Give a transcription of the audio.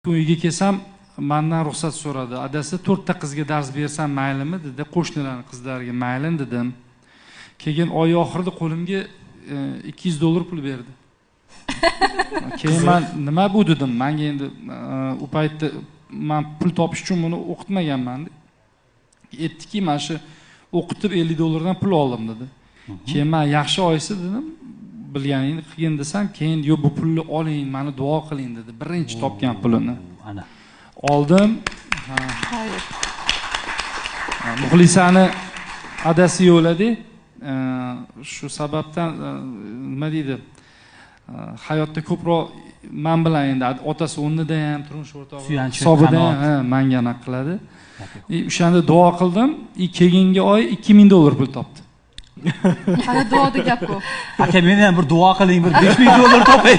Uyga kelsam, mendan ruxsat so'radi. Adasi 4 ta qizga dars bersam maylimi dedi. Qo'shnilarning qizlariga maylin dedim. Keyin oy oxirida qo'limga $200 pul berdi. Keyin men nima bu dedim. Menga endi u paytda men pul topish uchun buni o'qitmaganman. Aytdiki, men shu o'qitib $50 dan pul oldim dedi. Keyin men yaxshi oyisi dedim. Bilganingni qilgin desam, keyin yo'q bu pulni oling, meni duo qiling dedi. Birinchi topgan pulini. Ana. Oldim. Muxlisani adasi yo'ladi. Shu sababdan nima deydi? Hayotda ko'proq men bilan endi otasi o'rnida ham turmush o'rtog'i hisobida ham menga naq qiladi. O'shanda duo qildim. Keyingi oy $2000 pul topdi. Hali duoda gap ko'p. Aka, men ham bir duo qiling, bir $5000 topay.